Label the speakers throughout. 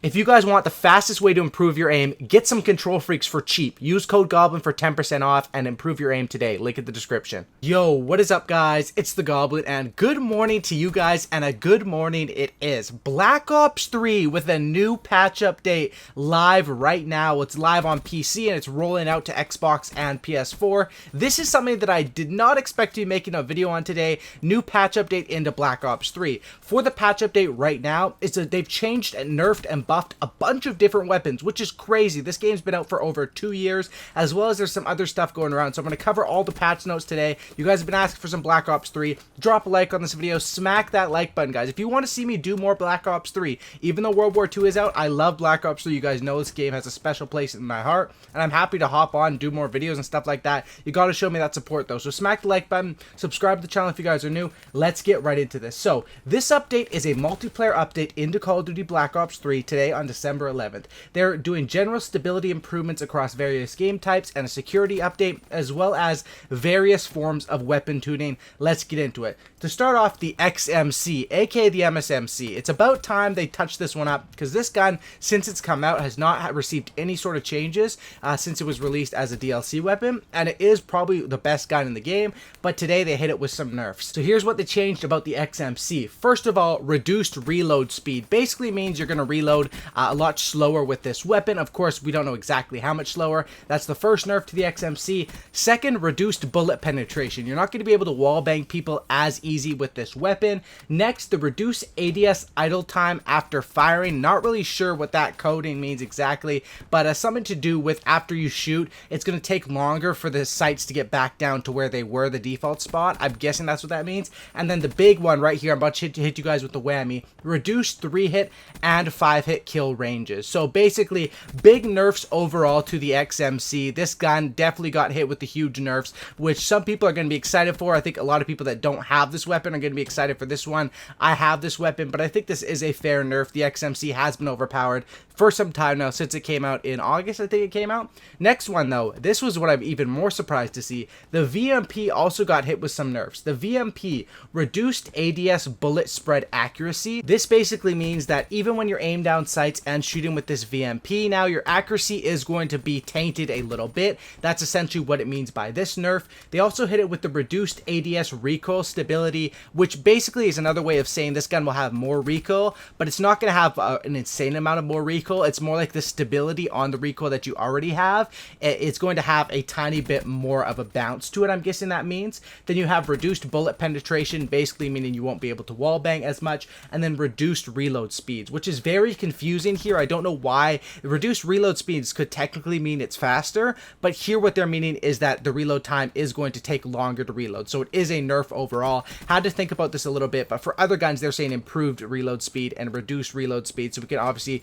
Speaker 1: If you guys want the fastest way to improve your aim, get some Control Freaks for cheap. Use code GOBLIN for 10% off and improve your aim today. Link in the description. Yo, what is up guys? It's the Goblin and good morning to you guys, and a good morning it is. Black Ops 3 with a new patch update live right now. It's live on PC and it's rolling out to Xbox and PS4. This is something that I did not expect to be making a video on today. New patch update into Black Ops 3. For the patch update right now, they've changed and nerfed and buffed a bunch of different weapons, which is crazy. This game's been out for over 2 years, as well as there's some other stuff going around. So I'm going to cover all the patch notes today. You guys have been asking for some Black Ops 3. Drop a like on this video. Smack that like button, guys. If you want to see me do more Black Ops 3, even though World War II is out, I love Black Ops 3. You guys know this game has a special place in my heart, and I'm happy to hop on and do more videos and stuff like that. You got to show me that support, though. So smack the like button. Subscribe to the channel if you guys are new. Let's get right into this. So this update is a multiplayer update into Call of Duty Black Ops 3 today on December 11th. They're doing general stability improvements across various game types and a security update, as well as various forms of weapon tuning. Let's get into it. To start off, the XMC, aka the MSMC. It's about time they touched this one up, because this gun, since it's come out, has not received any sort of changes since it was released as a DLC weapon, and it is probably the best gun in the game, but today they hit it with some nerfs. So here's what they changed about the XMC. First of all, reduced reload speed. Basically means you're going to reload a lot slower with this weapon. Of course, we don't know exactly how much slower. That's the first nerf to the XMC. Second, reduced bullet penetration. You're not going to be able to wallbang people as easy with this weapon. Next, the reduced ADS idle time after firing. Not really sure what that coding means exactly, but something to do with after you shoot, it's going to take longer for the sights to get back down to where they were, the default spot. I'm guessing that's what that means. And then the big one right here, I'm about to hit you guys with the whammy. Reduced 3-hit and 5-hit kill ranges. So basically, big nerfs overall to the XMC. This gun definitely got hit with the huge nerfs, which some people are going to be excited for. I think a lot of people that don't have this weapon are going to be excited for this one. I have this weapon, but I think this is a fair nerf. The XMC has been overpowered for some time now, since it came out in August, I think it came out. Next one though, this was what I'm even more surprised to see. The VMP also got hit with some nerfs. The VMP, reduced ADS bullet spread accuracy. This basically means that even when you're aimed down sights and shooting with this VMP, now your accuracy is going to be tainted a little bit. That's essentially what it means by this nerf. They also hit it with the reduced ADS recoil stability, which basically is another way of saying this gun will have more recoil, but it's not going to have an insane amount of more recoil. It's more like the stability on the recoil that you already have. It's going to have a tiny bit more of a bounce to it, I'm guessing that means. Then you have reduced bullet penetration, basically meaning you won't be able to wallbang as much, and then reduced reload speeds, which is very confusing here. I don't know why. Reduced reload speeds could technically mean it's faster, but here what they're meaning is that the reload time is going to take longer to reload. So it is a nerf overall. Had to think about this a little bit, but for other guns, they're saying improved reload speed and reduced reload speed, so we can obviously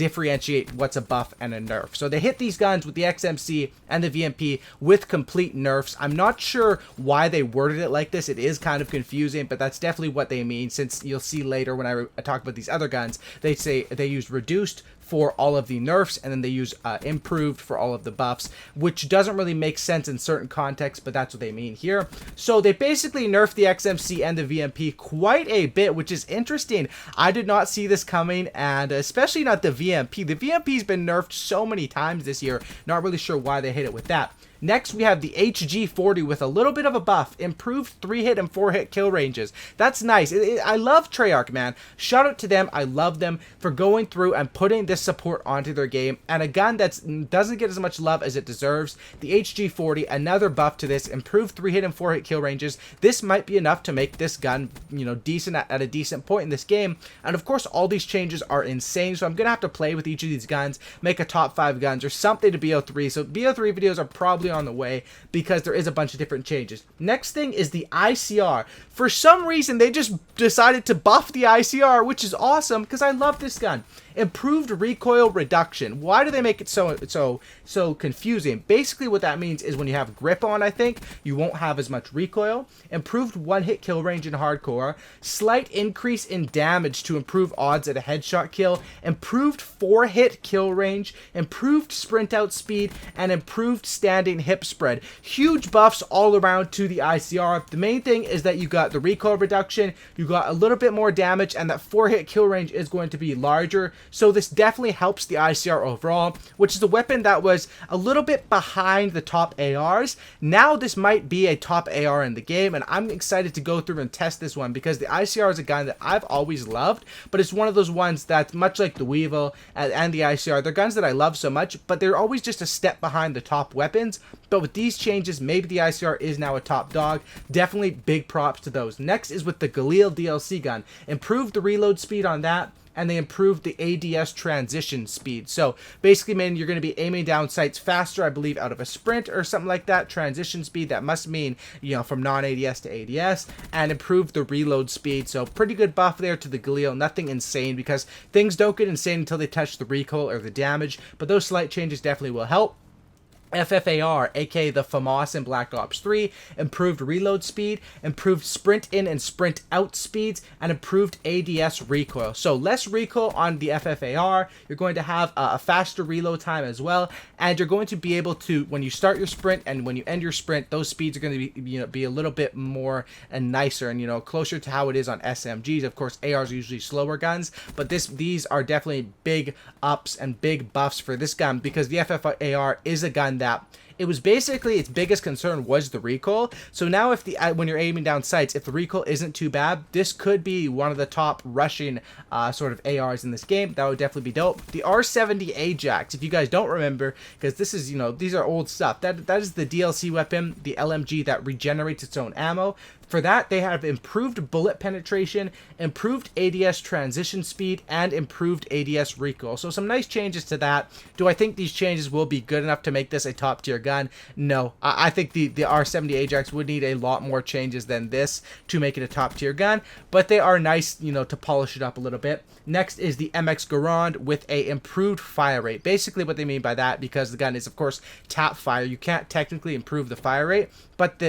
Speaker 1: differentiate what's a buff and a nerf. So they hit these guns with the XMC and the VMP with complete nerfs. I'm not sure why they worded it like this. It is kind of confusing, but that's definitely what they mean, since you'll see later when I talk about these other guns, they say they use reduced for all of the nerfs, and then they use improved for all of the buffs, which doesn't really make sense in certain contexts, but that's what they mean here. So they basically nerfed the XMC and the VMP quite a bit, which is interesting. I did not see this coming, and especially not the VMP. The VMP's been nerfed so many times this year, not really sure why they hit it with that. Next, we have the HG40 with a little bit of a buff, improved 3-hit and 4-hit kill ranges. That's nice. I love Treyarch, man. Shout out to them. I love them for going through and putting this support onto their game, and a gun that doesn't get as much love as it deserves. The HG40, another buff to this, improved 3-hit and 4-hit kill ranges. This might be enough to make this gun, you know, decent at a decent point in this game. And of course, all these changes are insane, so I'm gonna have to play with each of these guns, make a top 5 guns or something to BO3. So BO3 videos are probably on the way, because there is a bunch of different changes. Next thing is the ICR. For some reason, they just decided to buff the ICR, which is awesome, because I love this gun. Improved recoil reduction. Why do they make it so confusing? Basically what that means is when you have grip on, I think, you won't have as much recoil. Improved 1-hit kill range in hardcore. Slight increase in damage to improve odds at a headshot kill. Improved 4-hit kill range. Improved sprint out speed. And improved standing hip spread. Huge buffs all around to the ICR. The main thing is that you got the recoil reduction, you got a little bit more damage, and that 4-hit kill range is going to be larger. So this definitely helps the ICR overall, which is a weapon that was a little bit behind the top ARs. Now this might be a top AR in the game, and I'm excited to go through and test this one because the ICR is a gun that I've always loved, but it's one of those ones that's much like the Weevil and the ICR. They're guns that I love so much, but they're always just a step behind the top weapons. But with these changes, maybe the ICR is now a top dog. Definitely big props to those. Next is with the Galil DLC gun. Improved the reload speed on that, and they improved the ADS transition speed. So basically, man, you're going to be aiming down sights faster, I believe, out of a sprint or something like that. Transition speed, that must mean, you know, from non-ADS to ADS, and improved the reload speed. So pretty good buff there to the Galil. Nothing insane, because things don't get insane until they touch the recoil or the damage, but those slight changes definitely will help. FFAR, aka the FAMAS in Black Ops 3, improved reload speed, improved sprint in and sprint out speeds, and improved ADS recoil. So less recoil on the FFAR, you're going to have a faster reload time as well, and you're going to be able to, when you start your sprint and when you end your sprint, those speeds are going to be, be a little bit more and nicer and, closer to how it is on SMGs. Of course, ARs are usually slower guns, but these are definitely big ups and big buffs for this gun, because the FFAR is a gun that it was basically its biggest concern was the recoil. So now if when you're aiming down sights, if the recoil isn't too bad, this could be one of the top rushing sort of ARs in this game. That would definitely be dope. The R70 Ajax, if you guys don't remember, because this is, these are old stuff. That is the DLC weapon, the LMG that regenerates its own ammo. For that, they have improved bullet penetration, improved ADS transition speed, and improved ADS recoil. So some nice changes to that. Do I think these changes will be good enough to make this a top tier gun? No. I think the R70 Ajax would need a lot more changes than this to make it a top tier gun, but they are nice, to polish it up a little bit. Next is the MX Garand with a improved fire rate. Basically what they mean by that, because the gun is of course tap fire, you can't technically improve the fire rate, but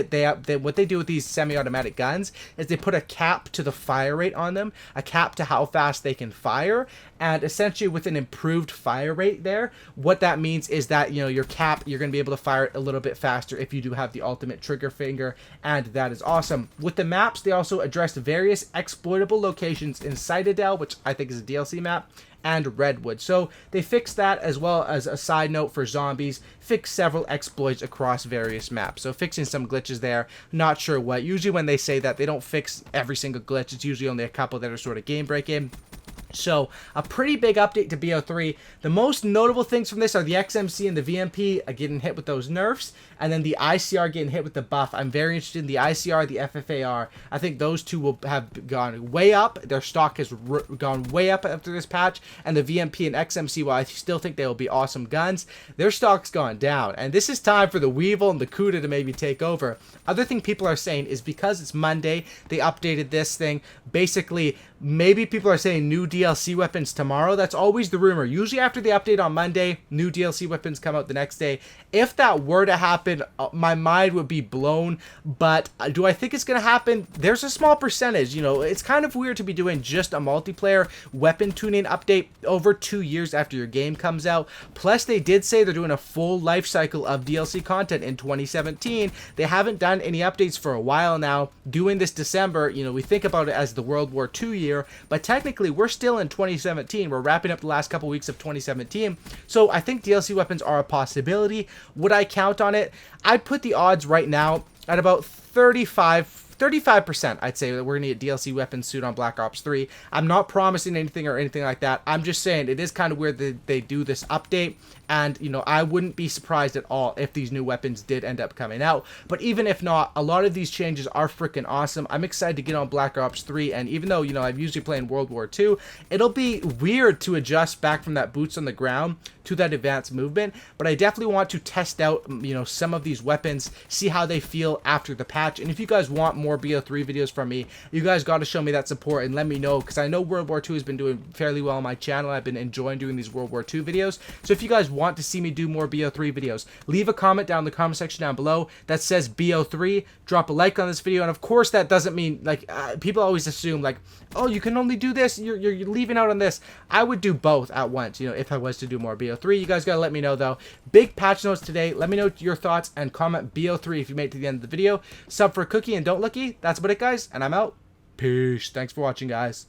Speaker 1: what they do with these semi-automatic guns is they put a cap to the fire rate on them, a cap to how fast they can fire, and essentially with an improved fire rate there, what that means is that, your cap, you're going to be able to fire it a little bit faster if you do have the ultimate trigger finger, and that is awesome. With the maps, they also addressed various exploitable locations in Citadel, which I think is a DLC map, and Redwood. So they fixed that, as well as a side note for zombies, fixed several exploits across various maps. So fixing some glitches there, not sure what. Usually when they say that, they don't fix every single glitch. It's usually only a couple that are sort of game breaking. So a pretty big update to BO3. The most notable things from this are the XMC and the VMP getting hit with those nerfs, and then the ICR getting hit with the buff. I'm very interested in the ICR, the FFAR. I think those two will have gone way up. Their stock has gone way up after this patch, and the VMP and XMC, while I still think they will be awesome guns, their stock's gone down. And this is time for the Weevil and the Kuda to maybe take over. Other thing people are saying is because it's Monday, they updated this thing. Basically, maybe people are saying new DLC weapons tomorrow. That's always the rumor. Usually after the update on Monday, new DLC weapons come out the next day. If that were to happen, my mind would be blown. But do I think it's going to happen? There's a small percentage. It's kind of weird to be doing just a multiplayer weapon tuning update over 2 years after your game comes out. Plus, they did say they're doing a full life cycle of DLC content in 2017. They haven't done any updates for a while now. Doing this December, we think about it as the World War II year, but technically we're still in 2017. We're wrapping up the last couple weeks of 2017. So I think DLC weapons are a possibility. Would I count on it? I'd put the odds right now at about 35%, I'd say, that we're going to get DLC weapons soon on Black Ops 3. I'm not promising anything or anything like that. I'm just saying it is kind of weird that they do this update. And, I wouldn't be surprised at all if these new weapons did end up coming out. But even if not, a lot of these changes are freaking awesome. I'm excited to get on Black Ops 3. And even though, I'm usually playing World War II, it'll be weird to adjust back from that boots on the ground to that advanced movement. But I definitely want to test out, some of these weapons, see how they feel after the patch. And if you guys want more BO3 videos from me, you guys got to show me that support and let me know, because I know World War II has been doing fairly well on my channel. I've been enjoying doing these World War II videos. So if you guys want to see me do more BO3 videos, leave a comment down in the comment section down below that says BO3, drop a like on this video. And of course that doesn't mean, people always assume oh, you can only do this, you're leaving out on this. I would do both at once, if I was to do more BO3. You guys gotta let me know though. Big patch notes today. Let me know your thoughts and comment BO3 if you made it to the end of the video. Sub for a cookie and don't lookie. That's about it, guys, and I'm out. Peace. Thanks for watching, guys.